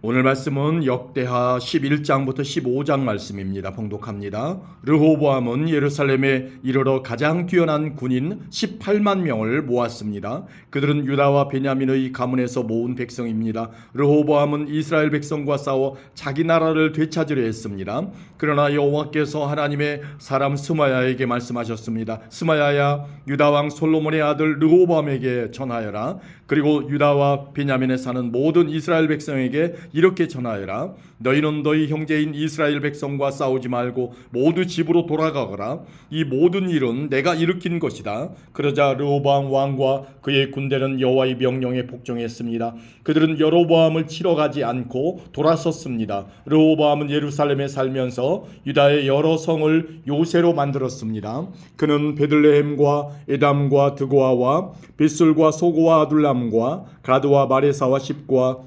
오늘 말씀은 역대하 11장부터 15장 말씀입니다. 봉독합니다. 르호보암은 예루살렘에 이르러 가장 뛰어난 군인 18만 명을 모았습니다. 그들은 유다와 베냐민의 가문에서 모은 백성입니다. 르호보암은 이스라엘 백성과 싸워 자기 나라를 되찾으려 했습니다. 그러나 여호와께서 하나님의 사람 스마야에게 말씀하셨습니다. 스마야야, 유다 왕 솔로몬의 아들 르호보암에게 전하여라. 그리고 유다와 베냐민에 사는 모든 이스라엘 백성에게 이렇게 전하여라. 너희는 너희 형제인 이스라엘 백성과 싸우지 말고 모두 집으로 돌아가거라. 이 모든 일은 내가 일으킨 것이다. 그러자 르호보암 왕과 그의 군대는 여호와의 명령에 복종했습니다. 그들은 여로보암을 치러 가지 않고 돌아섰습니다. 르호보암은 예루살렘에 살면서 유다의 여러 성을 요새로 만들었습니다. 그는 베들레헴과 에담과 드고아와 벳술과 소고와 아둘람과 가드와 마레사와 십과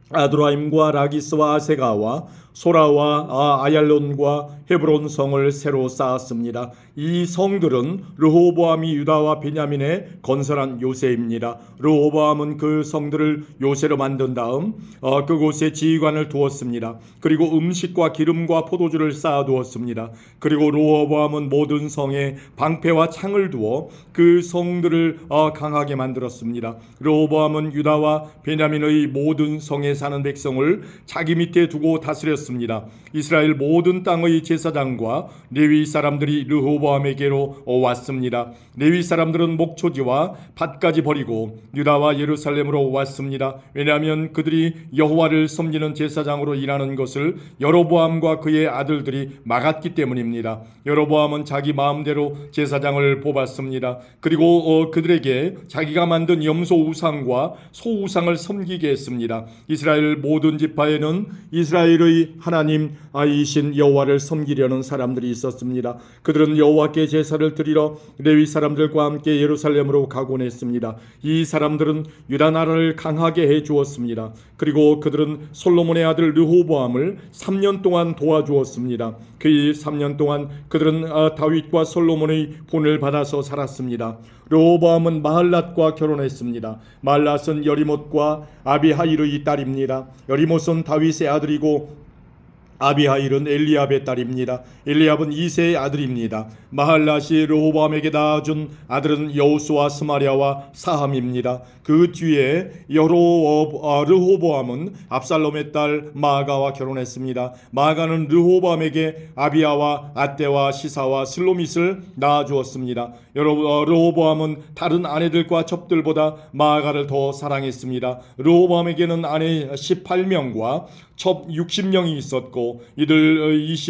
아두라임과 라기스와 아세가와 소라와 아얄론과 헤브론 성을 새로 쌓았습니다. 이 성들은 르호보암이 유다와 베냐민에 건설한 요새입니다. 르호보암은 그 성들을 요새로 만든 다음 그곳에 지휘관을 두었습니다. 그리고 음식과 기름과 포도주를 쌓아두었습니다. 그리고 르호보암은 모든 성에 방패와 창을 두어 그 성들을 강하게 만들었습니다. 르호보암은 유다와 베냐민의 모든 성에 사는 백성을 자기 밑에 두고 다스렸습니다. 이스라엘 모든 땅의 제사장과 레위 사람들이 르호보암에게로 왔습니다. 레위 사람들은 목초지와 밭까지 버리고 유다와 예루살렘으로 왔습니다. 왜냐하면 그들이 여호와를 섬기는 제사장으로 일하는 것을 여로보암과 그의 아들들이 막았기 때문입니다. 여로보암은 자기 마음대로 제사장을 뽑았습니다. 그리고 그들에게 자기가 만든 염소 우상과 소 우상을 섬기게 했습니다. 이스라엘 모든 지파에는 이스라엘의 하나님이신 여호와를 섬기려는 사람들이 있었습니다. 그들은 여호와께 제사를 드리러 레위 사람들과 함께 예루살렘으로 가곤 했습니다. 이 사람들은 유다 나라를 강하게 해 주었습니다. 그리고 그들은 솔로몬의 아들 르호보암을 3년 동안 도와주었습니다. 그 3년 동안 그들은 다윗과 솔로몬의 본을 받아서 살았습니다. 르호보암은 마할랏과 결혼했습니다. 마할랏은 여리못과 아비하일의 딸입니다. 여리못은 다윗의 아들이고 아비하일은 엘리압의 딸입니다. 엘리압은 이새의 아들입니다. 마할랏이 르호보암에게 낳아준 아들은 여우수와 스마랴와 사함입니다. 그 뒤에 르호보암은 압살롬의 딸 마아가와 결혼했습니다. 마아가는 르호보암에게 아비야와 아떼와 시사와 슬로밋을 낳아주었습니다. 르호보암은 다른 아내들과 첩들보다 마아가를 더 사랑했습니다. 르호보암에게는 아내 18명과 첩 60명이 있었고 이들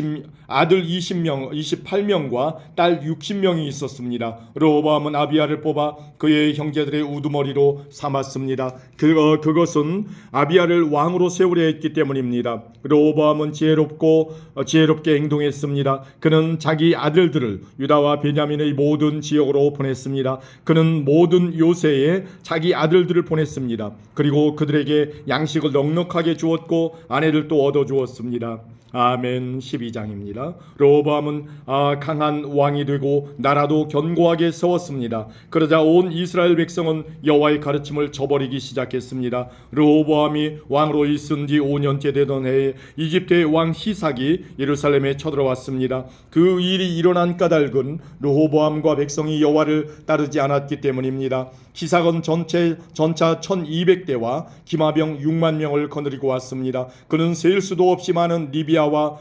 아들 28명과 딸 60명이 있었습니다. 르호보암은 아비야를 뽑아 그의 형제들의 우두머리로 삼았습니다. 그것은 아비야를 왕으로 세우려 했기 때문입니다. 르호보암은 지혜롭게 행동했습니다. 그는 자기 아들들을 유다와 베냐민의 모든 지역으로 보냈습니다. 그는 모든 요새에 자기 아들들을 보냈습니다. 그리고 그들에게 양식을 넉넉하게 주었고 아내들도 얻어주었습니다. 아멘. 12장입니다. 르호보암은 강한 왕이 되고 나라도 견고하게 세웠습니다. 그러자 온 이스라엘 백성은 여호와의 가르침을 저버리기 시작했습니다. 르호보암이 왕으로 있은 지 5년째 되던 해에 이집트의 왕 히삭이 예루살렘에 쳐들어왔습니다. 그 일이 일어난 까닭은 르호보암과 백성이 여호와를 따르지 않았기 때문입니다. 히삭은 전차 1200대와 기마병 6만 명을 거느리고 왔습니다. 그는 셀 수도 없이 많은 리비아와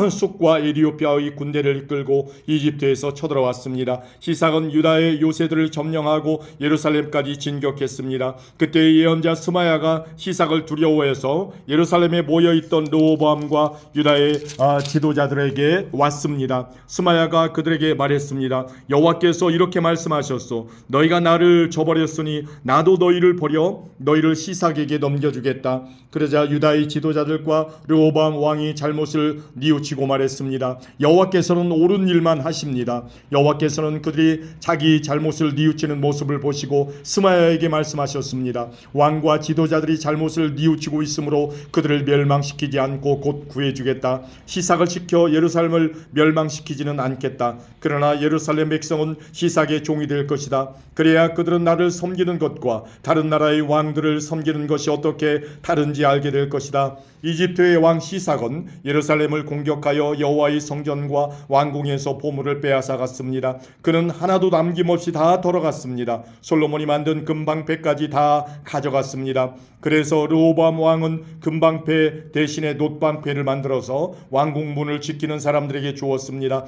쑥과 에티오피아의 군대를 이끌고 이집트에서 쳐들어왔습니다. 히삭은 유다의 요새들을 점령하고 예루살렘까지 진격했습니다. 그때 예언자 스마야가 히삭을 두려워해서 예루살렘에 모여있던 르호보암과 유다의 지도자들에게 왔습니다. 스마야가 그들에게 말했습니다. 여호와께서 이렇게 말씀하셨소. 너희가 나를 저버렸으니 나도 너희를 버려 너희를 히삭에게 넘겨주겠다. 그러자 유다의 지도자들과 르호보암 왕이 왕이 잘못을 뉘우치고 말했습니다. 여호와께서는 옳은 일만 하십니다. 여호와께서는 그들이 자기 잘못을 뉘우치는 모습을 보시고 스마야에게 말씀하셨습니다. 왕과 지도자들이 잘못을 뉘우치고 있으므로 그들을 멸망시키지 않고 곧 구해주겠다. 시삭을 시켜 예루살렘을 멸망시키지는 않겠다. 그러나 예루살렘 백성은 시삭의 종이 될 것이다. 그래야 그들은 나를 섬기는 것과 다른 나라의 왕들을 섬기는 것이 어떻게 다른지 알게 될 것이다. 이집트의 왕 시삭은 예루살렘을 공격하여 여호와의 성전과 왕궁에서 보물을 빼앗아갔습니다. 그는 하나도 남김없이 다 돌아갔습니다. 솔로몬이 만든 금방패까지 다 가져갔습니다. 그래서 르호보암 왕은 금방패 대신에 놋방패를 만들어서 왕궁 문을 지키는 사람들에게 주었습니다.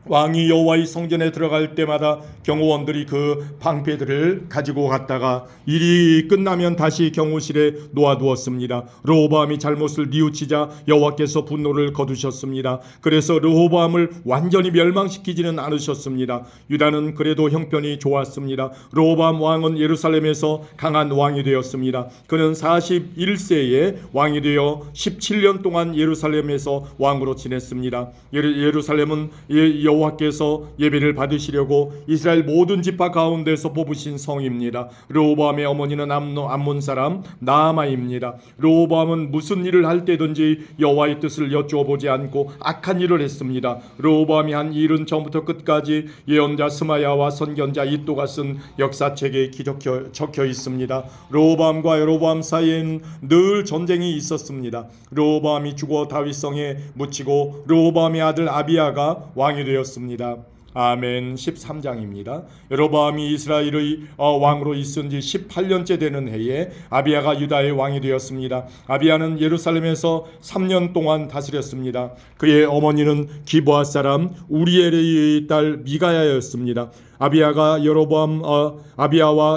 왕이 여호와의 성전에 들어갈 때마다 경호원들이 그 방패들을 가지고 갔다가 일이 끝나면 다시 경호실에 놓아두었습니다. 르호보암이 잘못을 뉘우치자 여호와께서 분노를 거두셨습니다. 그래서 르호보암을 완전히 멸망시키지는 않으셨습니다. 유다는 그래도 형편이 좋았습니다. 르호보암 왕은 예루살렘에서 강한 왕이 되었습니다. 그는 41세에 왕이 되어 17년 동안 예루살렘에서 왕으로 지냈습니다. 예루살렘은 여호와께서 예배를 받으시려고 이스라엘 모든 지파 가운데서 뽑으신 성입니다. 르호보암의 어머니는 암몬 사람 나아마입니다. 르호보암은 무슨 일을 할 때든지 여호와의 뜻을 여쭈어보지 않고 악한 일을 했습니다. 르호보암이 한 일은 처음부터 끝까지 예언자 스마야와 선견자 이또가 쓴 역사책에 적혀 있습니다. 르호보암과 여로보암 사이에는 늘 전쟁이 있었습니다. 르호보암이 죽어 다윗성에 묻히고 르호보암의 아들 아비야가 왕이 되었습니다. 아멘. 13장입니다. 여로보암이 이스라엘의 왕으로 있은 지 18년째 되는 해에 아비야가 유다의 왕이 되었습니다. 아비야는 예루살렘에서 3년 동안 다스렸습니다. 그의 어머니는 기브아 사람 우리엘의 딸 미가야였습니다. 아비야와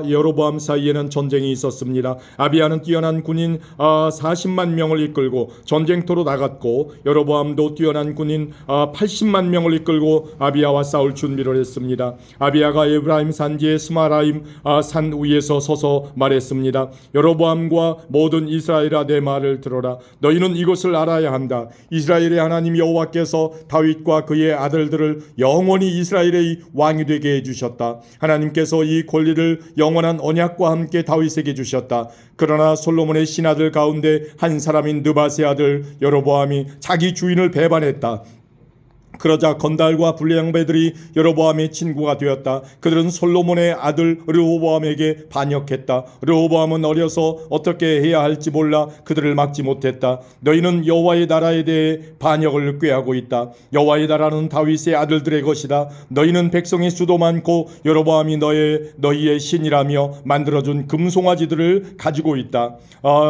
여로보암 사이에는 전쟁이 있었습니다. 아비야는 뛰어난 군인 40만 명을 이끌고 전쟁터로 나갔고 여로보암도 뛰어난 군인 80만 명을 이끌고 아비야와 싸울 준비를 했습니다. 아비야가 에브라임 산지의 스마라임 산 위에서 서서 말했습니다. 여로보암과 모든 이스라엘아, 내 말을 들어라. 너희는 이것을 알아야 한다. 이스라엘의 하나님 여호와께서 다윗과 그의 아들들을 영원히 이스라엘의 왕이 되게 해주셨다. 하나님께서 이 권리를 영원한 언약과 함께 다윗에게 주셨다. 그러나 솔로몬의 신하들 가운데 한 사람인 느밧의 아들 여로보암이 자기 주인을 배반했다. 그러자 건달과 불량배들이 여로보암의 친구가 되었다. 그들은 솔로몬의 아들 르호보암에게 반역했다. 르호보암은 어려서 어떻게 해야 할지 몰라 그들을 막지 못했다. 너희는 여호와의 나라에 대해 반역을 꾀하고 있다. 여호와의 나라는 다윗의 아들들의 것이다. 너희는 백성의 수도 많고 여로보암이 너희의 신이라며 만들어준 금송아지들을 가지고 있다.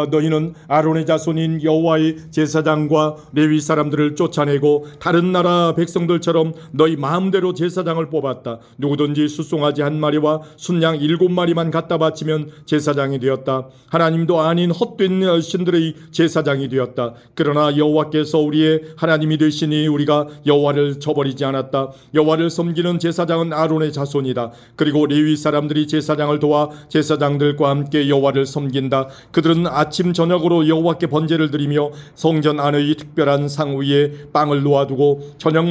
너희는 아론의 자손인 여호와의 제사장과 레위 사람들을 쫓아내고 다른 나라 백성들처럼 너희 마음대로 제사장을 뽑았다. 누구든지 숫송아지 한 마리와 순양 7마리만 갖다 바치면 제사장이 되었다. 하나님도 아닌 헛된 신들의 제사장이 되었다. 그러나 여호와께서 우리의 하나님이 되시니 우리가 여호와를 저버리지 않았다. 여호와를 섬기는 제사장은 아론의 자손이다. 그리고 레위 사람들이 제사장을 도와 제사장들과 함께 여호와를 섬긴다. 그들은 아침 저녁으로 여호와께 번제를 드리며 성전 안의 특별한 상 위에 빵을 놓아두고 저녁마다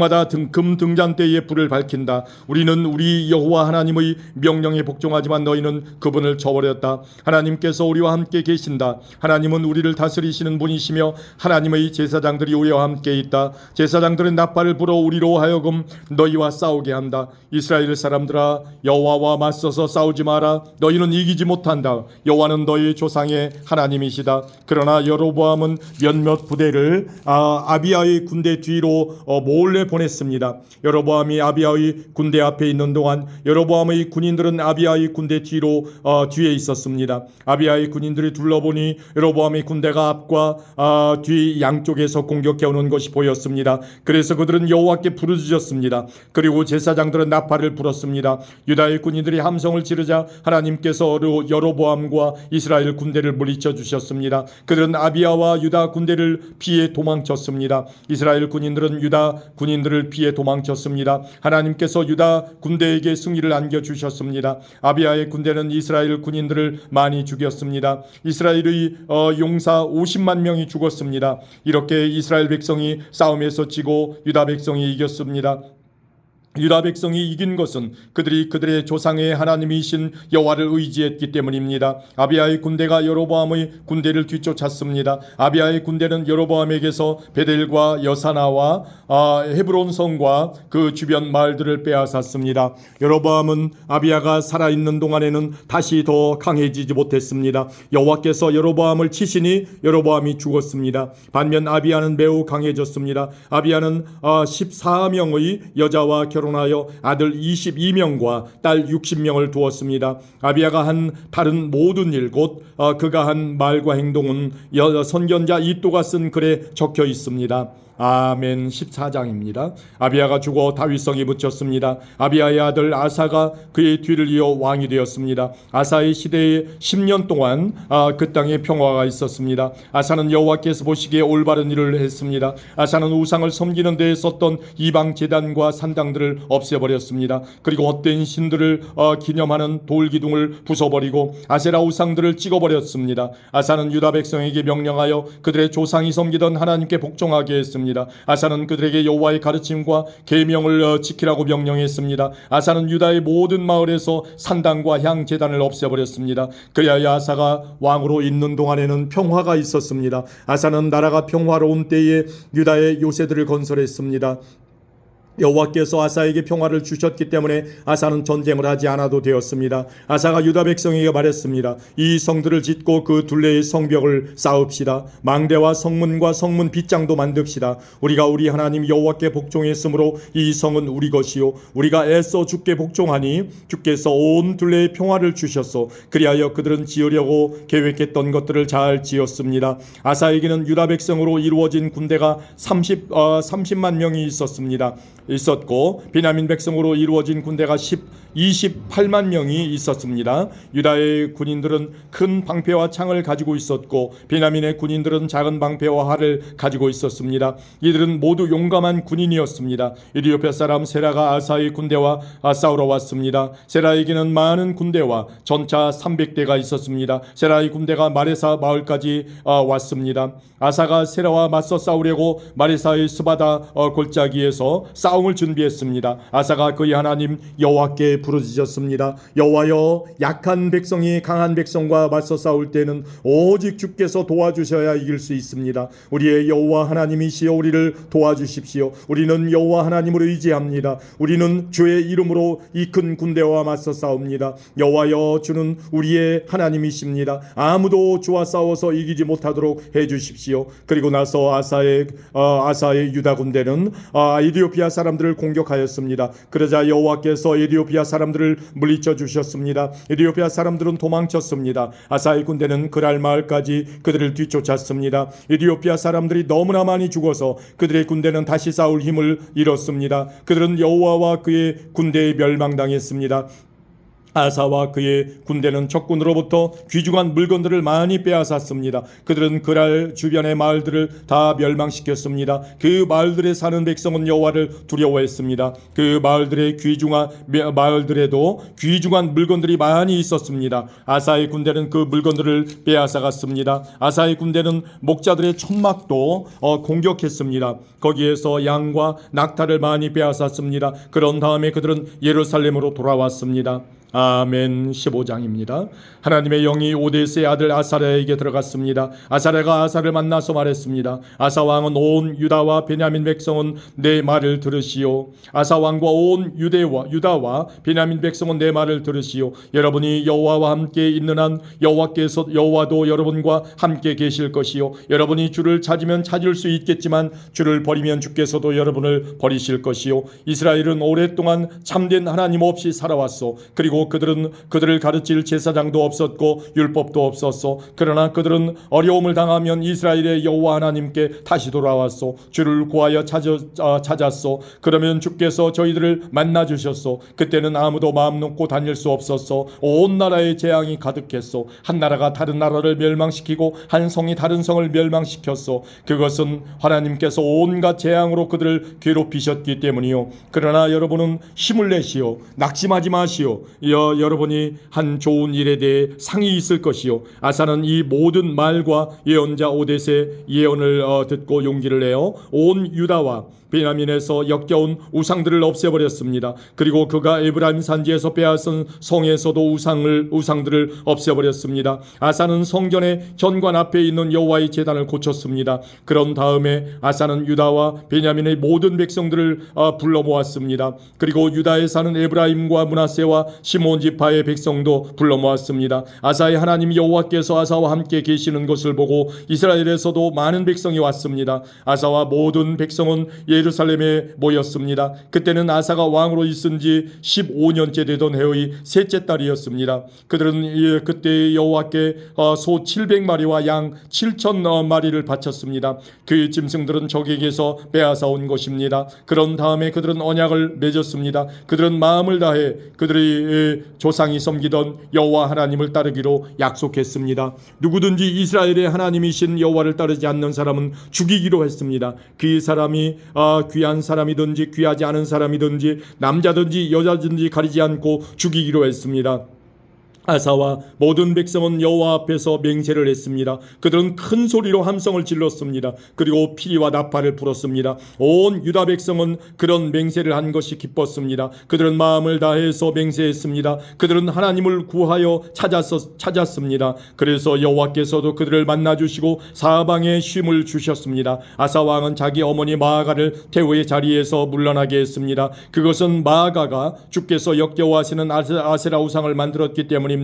금 등잔대에 불을 밝힌다. 우리는 우리 여호와 하나님의 명령에 복종하지만 너희는 그분을 저버렸다. 하나님께서 우리와 함께 계신다. 하나님은 우리를 다스리시는 분이시며 하나님의 제사장들이 우리와 함께 있다. 제사장들은 나팔을 불어 우리로 하여금 너희와 싸우게 한다. 이스라엘 사람들아, 여호와와 맞서서 싸우지 마라. 너희는 이기지 못한다. 여호와는 너희 조상의 하나님이시다. 그러나 여로보암은 몇몇 부대를 아비야의 군대 뒤로 몰래 보냈습니다. 여로보암이 아비야의 군대 앞에 있는 동안 여로보암의 군인들은 아비야의 군대 뒤에 있었습니다. 아비야의 군인들이 둘러보니 여로보암의 군대가 앞과 뒤 양쪽에서 공격해오는 것이 보였습니다. 그래서 그들은 여호와께 부르짖었습니다. 그리고 제사장들은 나팔을 불었습니다. 유다의 군인들이 함성을 지르자 하나님께서 여로보암과 이스라엘 군대를 물리쳐 주셨습니다. 그들은 아비야와 유다 군대를 피해 도망쳤습니다. 이스라엘 군인들은 유다 군인 군인들을 피해 도망쳤습니다. 하나님께서 유다 군대에게 승리를 안겨주셨습니다. 아비야의 군대는 이스라엘 군인들을 많이 죽였습니다. 이스라엘의 용사 50만 명이 죽었습니다. 이렇게 이스라엘 백성이 싸움에서 지고 유다 백성이 이겼습니다. 유다 백성이 이긴 것은 그들의 조상의 하나님이신 여호와를 의지했기 때문입니다. 아비야의 군대가 여로보암의 군대를 뒤쫓았습니다. 아비야의 군대는 여로보암에게서 베델과 여사나와 헤브론 성과 그 주변 마을들을 빼앗았습니다. 여로보암은 아비야가 살아있는 동안에는 다시 더 강해지지 못했습니다. 여호와께서 여로보암을 치시니 여로보암이 죽었습니다. 반면 아비야는 매우 강해졌습니다. 아비야는 14명의 여자와 결혼하여 아들 22명과 딸 60명을 두었습니다. 아비야가 한 다른 모든 일 곧 그가 한 말과 행동은 선견자 이또가 쓴 글에 적혀 있습니다. 아멘. 14장입니다. 아비야가 죽어 다윗성에 묻혔습니다. 아비야의 아들 아사가 그의 뒤를 이어 왕이 되었습니다. 아사의 시대에 10년 동안 그 땅에 평화가 있었습니다. 아사는 여호와께서 보시기에 올바른 일을 했습니다. 아사는 우상을 섬기는 데에 썼던 이방 제단과 산당들을 없애버렸습니다. 그리고 헛된 신들을 기념하는 돌기둥을 부숴버리고 아세라 우상들을 찍어버렸습니다. 아사는 유다 백성에게 명령하여 그들의 조상이 섬기던 하나님께 복종하게 했습니다. 아사는 그들에게 여호와의 가르침과 계명을 지키라고 명령했습니다. 아사는 유다의 모든 마을에서 산당과 향 제단을 없애버렸습니다. 그리하여 아사가 왕으로 있는 동안에는 평화가 있었습니다. 아사는 나라가 평화로운 때에 유다의 요새들을 건설했습니다. 여호와께서 아사에게 평화를 주셨기 때문에 아사는 전쟁을 하지 않아도 되었습니다. 아사가 유다 백성에게 말했습니다. 이 성들을 짓고 그 둘레의 성벽을 쌓읍시다. 망대와 성문과 성문 빗장도 만듭시다. 우리가 우리 하나님 여호와께 복종했으므로 이 성은 우리 것이요 우리가 애써 주께 복종하니 주께서 온 둘레의 평화를 주셨소. 그리하여 그들은 지으려고 계획했던 것들을 잘 지었습니다. 아사에게는 유다 백성으로 이루어진 군대가 30만 명이 있었고 베냐민 백성으로 이루어진 군대가 28만 명이 있었습니다. 유다의 군인들은 큰 방패와 창을 가지고 있었고 베냐민의 군인들은 작은 방패와 활을 가지고 있었습니다. 이들은 모두 용감한 군인이었습니다. 에티오피아 사람 세라가 아사의 군대와 싸우러 왔습니다. 세라에게는 많은 군대와 전차 300대가 있었습니다. 세라의 군대가 마레사 마을까지 왔습니다. 아사가 세라와 맞서 싸우려고 마레사의 스바다 골짜기에서 싸움을 준비했습니다. 아사가 그의 하나님 여호와께 부르짖었습니다. 여호와여, 약한 백성이 강한 백성과 맞서 싸울 때는 오직 주께서 도와주셔야 이길 수 있습니다. 우리의 여호와 하나님이시여 우리를 도와주십시오. 우리는 여호와 하나님을 의지합니다. 우리는 주의 이름으로 이 큰 군대와 맞서 싸웁니다. 여호와여, 주는 우리의 하나님이십니다. 아무도 주와 싸워서 이기지 못하도록 해주십시오. 그리고 나서 아사의 유다 군대는 에티오피아 사람들을 공격하였습니다. 그러자 여호와께서 에티오피아 사람들을 물리쳐 주셨습니다. 에티오피아 사람들은 도망쳤습니다. 아사의 군대는 그랄 마을까지 그들을 뒤쫓았습니다. 에티오피아 사람들이 너무나 많이 죽어서 그들의 군대는 다시 싸울 힘을 잃었습니다. 그들은 여호와와 그의 군대에 멸망당했습니다. 아사와 그의 군대는 적군으로부터 귀중한 물건들을 많이 빼앗았습니다. 그들은 그랄 주변의 마을들을 다 멸망시켰습니다. 그 마을들에 사는 백성은 여호와를 두려워했습니다. 그 마을들에도 귀중한 물건들이 많이 있었습니다. 아사의 군대는 그 물건들을 빼앗아갔습니다. 아사의 군대는 목자들의 천막도 공격했습니다. 거기에서 양과 낙타를 많이 빼앗았습니다. 그런 다음에 그들은 예루살렘으로 돌아왔습니다. 아멘. 15장입니다. 하나님의 영이 오데스의 아들 아사랴에게 들어갔습니다. 아사랴가 아사를 만나서 말했습니다. 아사 왕은 온 유다와 베냐민 백성은 내 말을 들으시오. 아사 왕과 온 유다와 베냐민 백성은 내 말을 들으시오. 여러분이 여호와와 함께 있는 한 여호와도 여러분과 함께 계실 것이요. 여러분이 주를 찾으면 찾을 수 있겠지만 주를 버리면 주께서도 여러분을 버리실 것이요. 이스라엘은 오랫동안 참된 하나님 없이 살아왔소. 그리고 그리고 그들을 가르칠 제사장도 없었고 율법도 없었소. 그러나 그들은 어려움을 당하면 이스라엘의 여호와 하나님께 다시 돌아왔소. 주를 구하여 찾았소. 그러면 주께서 저희들을 만나 주셨소. 그때는 아무도 마음 놓고 다닐 수 없었소. 온 나라에 재앙이 가득했소. 한 나라가 다른 나라를 멸망시키고 한 성이 다른 성을 멸망시켰소. 그것은 하나님께서 온갖 재앙으로 그들을 괴롭히셨기 때문이요. 그러나 여러분은 힘을 내시오. 낙심하지 마시오. 여러분이 한 좋은 일에 대해 상이 있을 것이요. 아사는 이 모든 말과 예언자 오뎃의 예언을 듣고 용기를 내어 온 유다와 베냐민에서 역겨운 우상들을 없애버렸습니다. 그리고 그가 에브라임 산지에서 빼앗은 성에서도 우상들을 없애버렸습니다. 아사는 성전의 현관 앞에 있는 여호와의 제단을 고쳤습니다. 그런 다음에 아사는 유다와 베냐민의 모든 백성들을 불러 모았습니다. 그리고 유다에 사는 에브라임과 므낫세와 시몬 지파의 백성도 불러 모았습니다. 아사의 하나님 여호와께서 아사와 함께 계시는 것을 보고 이스라엘에서도 많은 백성이 왔습니다. 아사와 모든 백성은 예루살렘에 모였습니다. 그때는 아사가 왕으로 있은 지 15년째 되던 해의 셋째 달이었습니다. 그들은 그때 여호와께 소 700마리와 양 7,000마리를 바쳤습니다. 그 짐승들은 적에게서 빼앗아 온 것입니다. 그런 다음에 그들은 언약을 맺었습니다. 그들은 마음을 다해 그들의 조상이 섬기던 여호와 하나님을 따르기로 약속했습니다. 누구든지 이스라엘의 하나님이신 여호와를 따르지 않는 사람은 죽이기로 했습니다. 그 사람이 귀한 사람이든지 귀하지 않은 사람이든지 남자든지 여자든지 가리지 않고 죽이기로 했습니다. 아사와 모든 백성은 여호와 앞에서 맹세를 했습니다. 그들은 큰 소리로 함성을 질렀습니다. 그리고 피리와 나팔을 불었습니다. 온 유다 백성은 그런 맹세를 한 것이 기뻤습니다. 그들은 마음을 다해서 맹세했습니다. 그들은 하나님을 구하여 찾았습니다. 그래서 여호와께서도 그들을 만나주시고 사방에 쉼을 주셨습니다. 아사 왕은 자기 어머니 마아가를 태후의 자리에서 물러나게 했습니다. 그것은 마아가가 주께서 역겨워하시는 아세라 우상을 만들었기 때문입니다.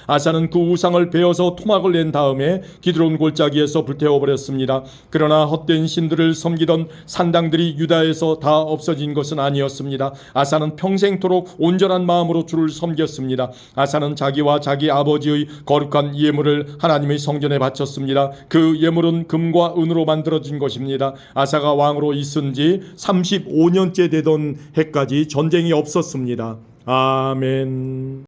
아사는 그 우상을 베어서 토막을 낸 다음에 기드론 골짜기에서 불태워버렸습니다. 그러나 헛된 신들을 섬기던 산당들이 유다에서 다 없어진 것은 아니었습니다. 아사는 평생토록 온전한 마음으로 주를 섬겼습니다. 아사는 자기와 자기 아버지의 거룩한 예물을 하나님의 성전에 바쳤습니다. 그 예물은 금과 은으로 만들어진 것입니다. 아사가 왕으로 있은 지 35년째 되던 해까지 전쟁이 없었습니다. 아멘.